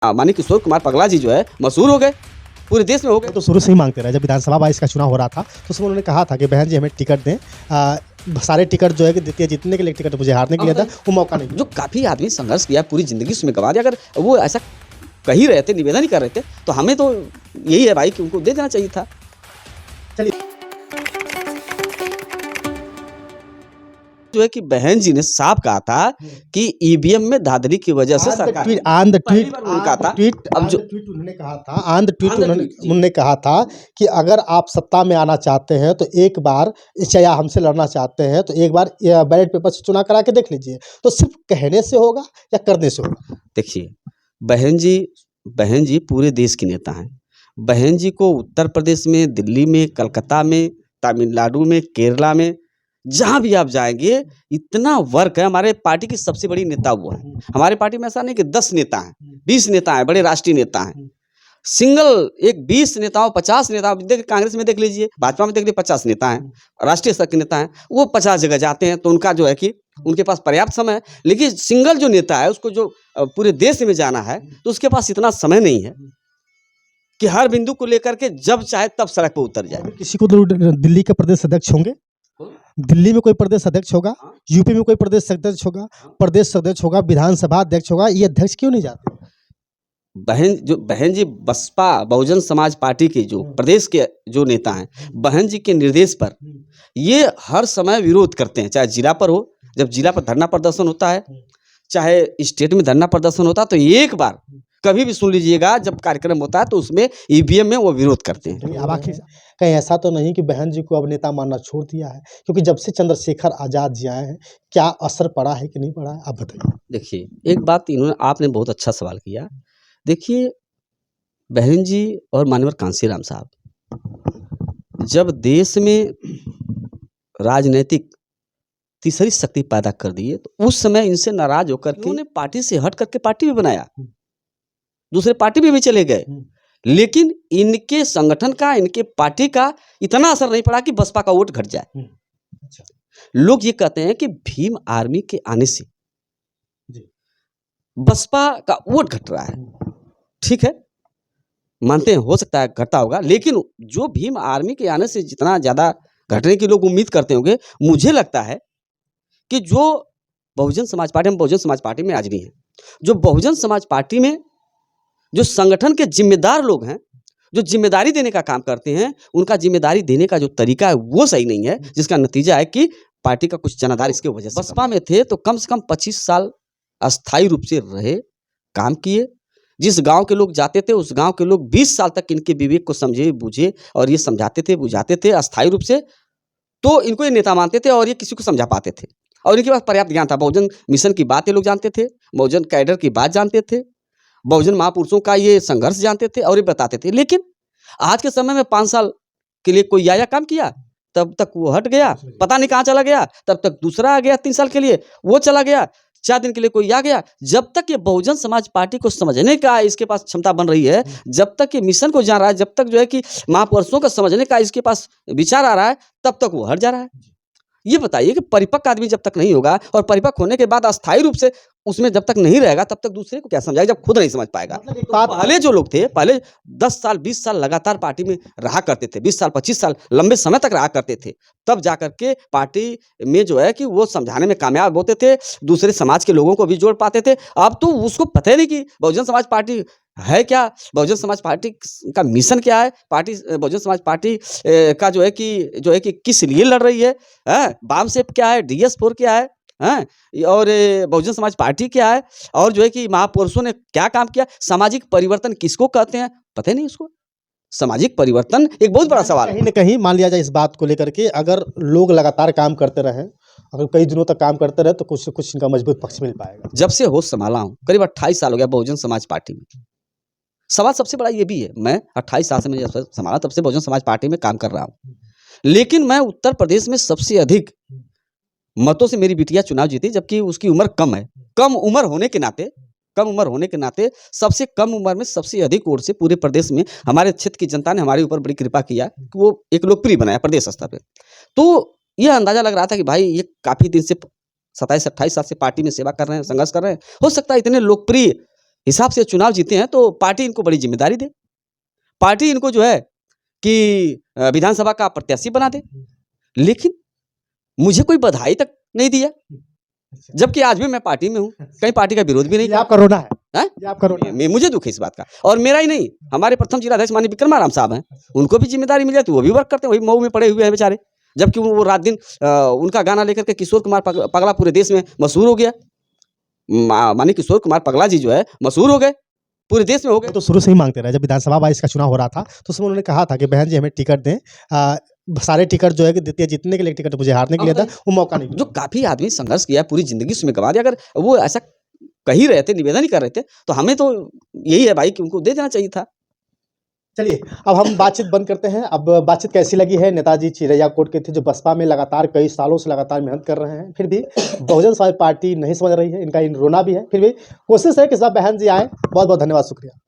माननीय किशोर कुमार पगला जी जो है मशहूर हो गए, पूरे देश में हो गए। तो शुरू से ही मांगते रहे। जब विधानसभा 22 का चुनाव हो रहा था तो उसमें उन्होंने कहा था कि बहन जी हमें टिकट दें, सारे टिकट जो है कि देती है, जीतने के लिए टिकट मुझे हारने के लिए था, वो मौका नहीं। जो काफ़ी आदमी संघर्ष किया, पूरी ज़िंदगी उसमें गंवा दिया, अगर वो ऐसा कह ही रहे थे, निवेदन ही कर रहे थे, तो हमें तो यही है भाई कि उनको दे देना चाहिए था। चलिए, जो है कि बहन जी ने साफ कहा था कि ईवीएम में धांधली की वजह से सरकार उन्होंने कहा था कि अगर आप सत्ता में आना चाहते हैं तो एक बार, चाहे हमसे लड़ना चाहते हैं तो एक बार बैलेट पेपर से चुनाव करा के देख लीजिए। तो सिर्फ कहने से होगा या करने से होगा? देखिए, बहन जी पूरे देश की नेता हैं। बहन जी को उत्तर प्रदेश में, दिल्ली में, कलकत्ता में, तमिलनाडु में, केरला में, जहाँ भी आप जाएंगे इतना वर्क है। हमारे पार्टी की सबसे बड़ी नेता वो है। हमारे पार्टी में ऐसा नहीं कि 10 नेता हैं, 20 नेता हैं, बड़े राष्ट्रीय नेता हैं। सिंगल एक 20 नेताओं, 50 नेताओं, कांग्रेस में देख लीजिए, भाजपा में देख लीजिए, 50 नेता हैं, राष्ट्रीय स्तर के नेता हैं। वो 50 जगह जाते हैं, तो उनका जो है कि उनके पास पर्याप्त समय है। लेकिन सिंगल जो नेता है उसको जो पूरे देश में जाना है, तो उसके पास इतना समय नहीं है कि हर बिंदु को लेकर के जब चाहे तब सड़क पर उतर जाए। किसी को तो दिल्ली के प्रदेश अध्यक्ष होंगे, दिल्ली में कोई प्रदेश अध्यक्ष होगा, यूपी में कोई प्रदेश अध्यक्ष होगा, प्रदेश अध्यक्ष होगा, विधानसभा अध्यक्ष होगा, ये अध्यक्ष क्यों नहीं जाते? बहन जी बसपा बहुजन समाज पार्टी के जो प्रदेश के जो नेता हैं, बहन जी के निर्देश पर ये हर समय विरोध करते हैं। चाहे जिला पर हो, जब जिला पर धरना प्रदर्शन होता है, चाहे स्टेट में धरना प्रदर्शन होता है, तो एक बार कभी भी सुन लीजिएगा, जब कार्यक्रम होता है तो उसमें ईवीएम में वो विरोध करते हैं। अब आखिर कहीं ऐसा तो नहीं कि बहन जी को अब नेता मानना छोड़ दिया है? क्योंकि जब से चंद्रशेखर आजाद जी आए हैं, क्या असर पड़ा है कि नहीं पड़ा है, आप बताइए। देखिए, एक बात आपने बहुत अच्छा सवाल किया। देखिए, बहन जी और माननीय कांशीराम साहब जब देश में राजनीतिक तीसरी शक्ति पैदा कर दिए, तो उस समय इनसे नाराज होकर के उन्होंने पार्टी से हट करके पार्टी भी बनाया, दूसरे पार्टी में भी चले गए। लेकिन इनके संगठन का, इनके पार्टी का इतना असर नहीं पड़ा कि बसपा का वोट घट जाए। लोग ये कहते हैं कि भीम आर्मी के आने से बसपा का वोट घट रहा है। ठीक है, मानते हैं हो सकता है घटा होगा, लेकिन जो भीम आर्मी के आने से जितना ज़्यादा घटने की लोग उम्मीद करते होंगे, मुझे लगता है कि जो बहुजन समाज पार्टी, हम बहुजन समाज पार्टी में आज नहीं है, जो बहुजन समाज पार्टी में जो संगठन के जिम्मेदार लोग हैं, जो जिम्मेदारी देने का काम करते हैं, उनका जिम्मेदारी देने का जो तरीका है वो सही नहीं है, जिसका नतीजा है कि पार्टी का कुछ जनाधार इसके वजह से। बसपा में थे तो कम से कम 25 साल अस्थायी रूप से रहे, काम किए। जिस गांव के लोग जाते थे, उस गांव के लोग 20 साल तक इनके विवेक को समझे, बूझे और ये समझाते थे, बुझाते थे अस्थायी रूप से, तो इनको ये नेता मानते थे और ये किसी को समझा पाते थे और इनके पास पर्याप्त ज्ञान था। बहुजन मिशन की बात ये लोग जानते थे, बहुजन कैडर की बात जानते थे, बहुजन महापुरुषों का ये संघर्ष जानते थे और ये बताते थे। लेकिन आज के समय में 5 साल के लिए कोई आया, काम किया, तब तक वो हट गया, पता नहीं कहाँ चला गया, तब तक दूसरा आ गया 3 साल के लिए, वो चला गया, 4 दिन के लिए कोई आ गया। जब तक ये बहुजन समाज पार्टी को समझने का इसके पास क्षमता बन रही है, जब तक ये मिशन को जान रहा है, जब तक जो है कि महापुरुषों को समझने का इसके पास विचार आ रहा है, तब तक वो हट जा रहा है। ये बताइए कि परिपक्व आदमी जब तक नहीं होगा और परिपक्व होने के बाद अस्थायी रूप से उसमें जब तक नहीं रहेगा, तब तक दूसरे को क्या समझाएगा, जब खुद नहीं समझ पाएगा। तो पहले जो लोग थे, पहले 10 साल 20 साल लगातार पार्टी में रहा करते थे, 20 साल 25 साल लंबे समय तक रहा करते थे, तब जाकर के पार्टी में जो है कि वो समझाने में कामयाब होते थे, दूसरे समाज के लोगों को भी जोड़ पाते थे। अब तो उसको पता ही नहीं कि बहुजन समाज पार्टी है क्या, बहुजन समाज पार्टी का मिशन क्या है, पार्टी बहुजन समाज पार्टी का जो है कि किस लिए लड़ रही है, वाम सेप क्या है, DS4 क्या है, और बहुजन समाज पार्टी क्या है, और जो है कि महापुरुषों ने क्या काम किया, सामाजिक परिवर्तन किसको कहते हैं, पता ही नहीं उसको। सामाजिक परिवर्तन एक बहुत बड़ा सवाल है। कहीं न कहीं मान लिया जाए इस बात को लेकर के, अगर लोग लगातार काम करते रहें, अगर कई दिनों तक काम करते रहे, तो कुछ न कुछ इनका मजबूत पक्ष मिल पाएगा। जब से होश संभाला हूँ, करीब 28 साल हो गया बहुजन समाज पार्टी में। सवाल सबसे बड़ा ये भी है, मैं 28 साल से मैंने जब संभाला तब से बहुजन समाज पार्टी में काम कर रहा हूँ, लेकिन मैं उत्तर प्रदेश में सबसे अधिक मतों से मेरी बिटिया चुनाव जीती, जबकि उसकी उम्र कम है। कम उम्र होने के नाते सबसे कम उम्र में सबसे अधिक वोट से पूरे प्रदेश में हमारे क्षेत्र की जनता ने हमारे ऊपर बड़ी कृपा किया कि वो एक लोकप्रिय बनाया प्रदेश स्तर पे। तो यह अंदाजा लग रहा था कि भाई ये काफी दिन से 27-28 साल से पार्टी में सेवा कर रहे हैं, संघर्ष कर रहे हैं, हो सकता है इतने लोकप्रिय हिसाब से चुनाव जीते हैं तो पार्टी इनको बड़ी जिम्मेदारी दे, पार्टी इनको जो है कि विधानसभा का प्रत्याशी बना दे। लेकिन मुझे कोई बधाई तक नहीं दिया, जबकि आज भी मैं पार्टी में हूँ, कहीं पार्टी का विरोध भी नहीं ये आपका रोना है, है। ये आपका रोना है। मुझे दुख है इस बात का, और मेरा ही नहीं, हमारे प्रथम जिलाध्यक्ष माननीय विक्रमाराम साहब हैं, उनको भी जिम्मेदारी मिल जाती, वो भी वर्क करते हैं, वही मऊ में पड़े हुए हैं बेचारे, जबकि वो रात दिन उनका गाना लेकर के किशोर कुमार पगला पूरे देश में मशहूर हो गया। माननीय किशोर कुमार पगला जी जो है मशहूर हो गए, पूरे देश में हो वो गए। तो शुरू से ही मांगते रहे, जब विधानसभा वाइस का चुनाव हो रहा था तो उसमें उन्होंने कहा था कि बहन जी हमें टिकट दें, सारे टिकट जो है कि देती है, जीतने के लिए टिकट मुझे हारने के लिए था, वो मौका नहीं जो काफी आदमी संघर्ष किया, पूरी जिंदगी उसमें गंवा दिया, अगर वो ऐसा कह ही रहे थे, निवेदन ही कर रहे थे, तो हमें तो यही है भाई कि उनको दे देना चाहिए था। चलिए अब हम बातचीत बंद करते हैं। अब बातचीत कैसी लगी है? नेताजी चिरैया कोट के थे जो बसपा में लगातार कई सालों से लगातार मेहनत कर रहे हैं, फिर भी बहुजन समाज पार्टी नहीं समझ रही है, इनका रोना भी है, फिर भी कोशिश है कि सब बहन जी आए। बहुत बहुत धन्यवाद, शुक्रिया।